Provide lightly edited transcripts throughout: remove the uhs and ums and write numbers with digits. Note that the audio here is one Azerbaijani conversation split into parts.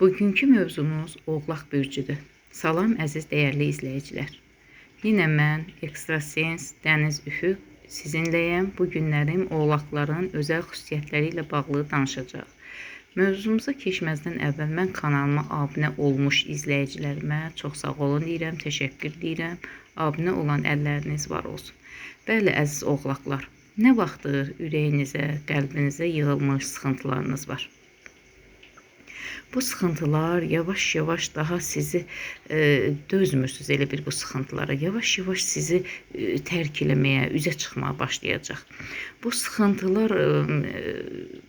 Bugünkü mövzumuz Oğlaq bürcüdür. Salam əziz dəyərli izləyicilər. Yine mən ekstrasens Dəniz Üfüq sizinləyəm. Bu günlərim Oğlaqların özəl xüsusiyyətləri ilə bağlı danışacaq. Mövzumuza keçməzdən əvvəl mən kanalıma abunə olmuş izləyicilərimə çox sağ olun deyirəm, təşəkkür deyirəm. Abunə olan əlləriniz var olsun. Bəli əziz Oğlaqlar, nə vaxtdır ürəyinizə, qəlbinizə yığılmış sıxıntılarınız var? Bu sıxıntılar yavaş-yavaş daha sizi dözmürsünüz elə bir bu sıxıntılara. Yavaş-yavaş sizi tərk eləməyə, üzə çıxmağa başlayacaq. Bu sıxıntılar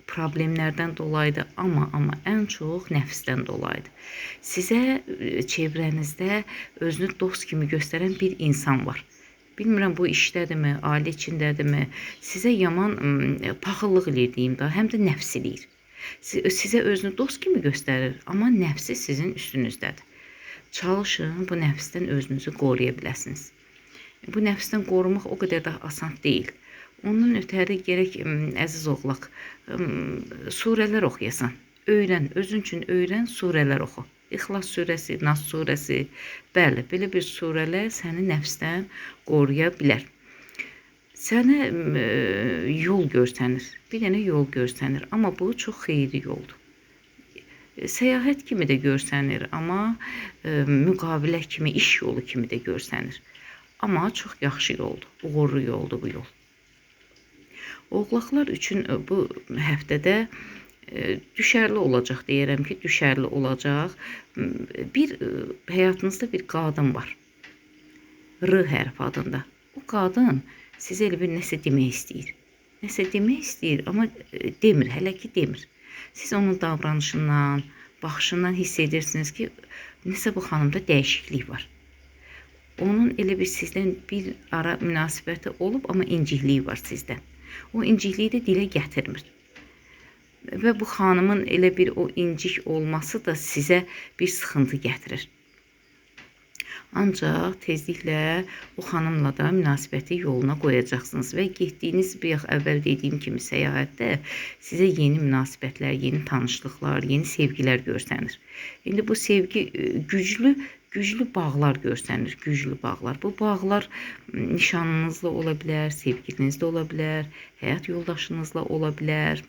problemlərdən dolayıdır, amma ən çox nəfsdən dolayıdır. Sizə çevrənizdə özünü dost kimi göstərən bir insan var. Bilmirəm bu işdədirmi, ailə içindədirmi, sizə yaman paxıllıq eləyir deyim da, həm də nəfs eləyir. Sizə özünü dost kimi göstərir, amma nəfsi sizin üstünüzdədir. Çalışın bu nəfsdən özünüzü qoruya biləsiniz. Bu nəfsdən qorumaq o qədər də asan deyil. Onun ötəri gərək əziz Oğlaq surələr oxuyasan. Öyrən, özün üçün öyrən, surələr oxu. İxlas surəsi, Nas surəsi, bəli, belə bir surələr səni nəfsdən qoruya bilər. Sənə yol göstərir, bir dənə yol göstərir, amma bu çox xeyirli yoldur. Səyahət kimi də göstərir, amma müqavilə kimi, iş yolu kimi də göstərir. Amma çox yaxşı yoldur, uğurlu yoldur bu yol. Oğlaqlar üçün bu həftədə düşərli olacaq deyərəm ki, düşərli olacaq. Həyatınızda bir qadın var, R hərfi adında. O qadın sizə elə bir nəsə demək istəyir. Nəsə demək istəyir, amma demir, hələ ki demir. Siz onun davranışından, baxışından hiss edirsiniz ki, nəsə bu xanımda dəyişiklik var. Onun elə bir sizdən bir ara münasibəti olub, amma incikliyi var sizdən. O incikliyi də dilə gətirmir. Və bu xanımın elə bir o incik olması da sizə bir sıxıntı gətirir. Ancaq tezliklə o xanımla da münasibəti yoluna qoyacaqsınız və getdiyiniz bir əvvəl dediyim kimi səyahətdə sizə yeni münasibətlər, yeni tanışlıqlar, yeni sevgilər göstərir. İndi bu sevgi güclü bağlar göstərir, güclü bağlar. Bu bağlar nişanınızla ola bilər, sevgilinizlə ola bilər, həyat yoldaşınızla ola bilər.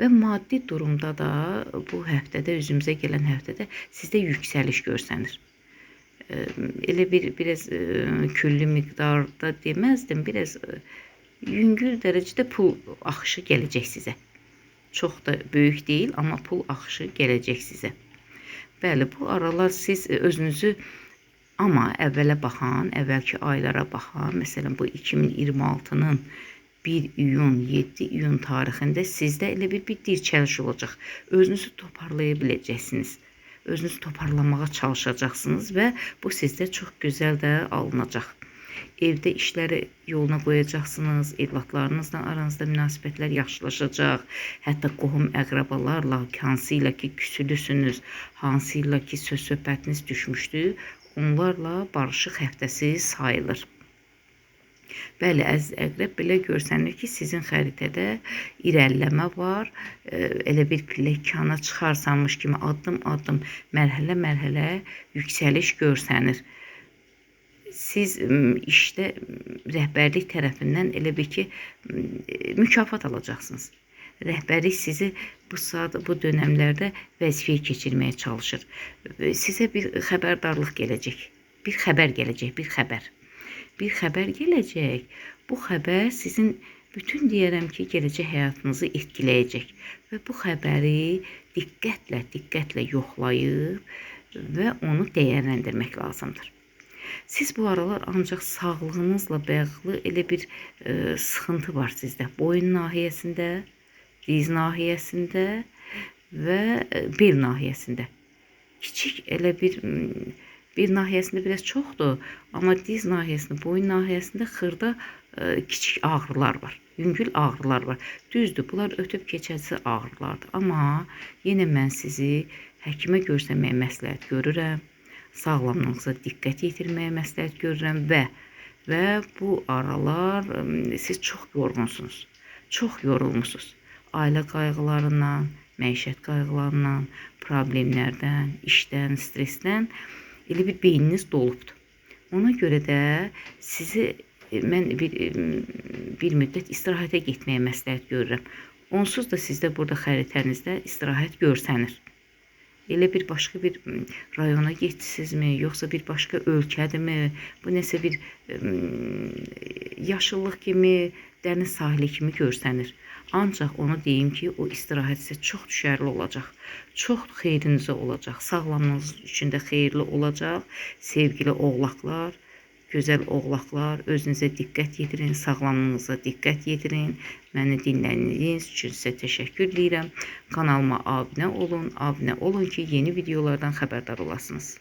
Və maddi durumda da bu həftədə, üzümüzə gələn həftədə sizdə yüksəliş göstərir. Elə biraz küllü miqdarda deməzdim, biraz yüngül dərəcədə pul axışı gələcək sizə. Çox da böyük deyil, amma pul axışı gələcək sizə. Bəli, bu aralar siz özünüzü amma əvvələ baxan, əvvəlki aylara baxan, məsələn bu 2026-nın 1 iyun, 7 iyun tarixində sizdə elə bir dirçəliş olacaq. Özünüzü toparlaya biləcəksiniz. Özünüzü toparlamağa çalışacaqsınız və bu sizdə çox gözəl də alınacaq. Evdə işləri yoluna qoyacaqsınız, evlatlarınızla aranızda münasibətlər yaxşılaşacaq. Hətta qohum əqrabalarla, hansı ilə ki küsülüsünüz, hansı ilə ki söz-söhbətiniz düşmüşdü, onlarla barışıq həftəsi sayılır. Bəli, əziz əqrəb, belə görsənir ki, sizin xəritədə irəliləmə var. Elə bir pilləkana çıxarsanmış kimi addım-addım, mərhələ-mərhələ yüksəliş görsənir. Siz işdə rəhbərlik tərəfindən elə bir ki, mükafat alacaqsınız. Rəhbərlik sizi bu dönəmlərdə vəzifəyə keçirməyə çalışır. Sizə bir xəbərdarlıq gələcək, bir xəbər gələcək, bir xəbər gələcək. Bu xəbər sizin bütün deyərəm ki, gələcək həyatınızı etkiləyəcək və bu xəbəri diqqətlə yoxlayıb və onu dəyərləndirmək lazımdır. Siz bu aralar ancaq sağlığınızla bağlı elə bir sıxıntı var sizdə. Boyun nahiyəsində, diz nahiyəsində və bel nahiyəsində. Kiçik elə bir nahiyəsində biraz çoxdur, amma diz nahiyəsində, boyun nahiyəsində xırda kiçik ağrılar var, yüngül ağrılar var. Düzdür, bunlar ötüb keçəsi ağrılardır, amma yenə mən sizi həkimə görsənməyə məsləhət görürəm, sağlamlığınıza diqqət yetirməyə məsləhət görürəm və bu aralar siz çox yorğunsunuz, çox yorulmusunuz. Ailə qayğılarından, məişət qayğılarından, problemlərdən, işdən, stressdən elə bir beyniniz dolubdur. Ona görə də sizi mən bir müddət istirahətə getməyə məsləhət görürəm. Onsuz da sizdə burada xəritənizdə istirahət görsənir. Elə bir başqa bir rayona getsinizmi, yoxsa bir başqa ölkədirmi? Bu nəsə bir yaşıllıq kimi, dəniz sahili kimi görsənir. Ancaq onu deyim ki, o istirahət sizə çox düşərli olacaq. Çox xeyrinizə olacaq. Sağlamlığınız üçün də xeyirli olacaq. Sevgili oğlaqlar, gözəl oğlaqlar, özünüzə diqqət yetirin, sağlamlığınıza diqqət yetirin. Məni dinlədiyiniz üçün sizə təşəkkür edirəm. Kanalıma abunə olun ki, yeni videolardan xəbərdar olasınız.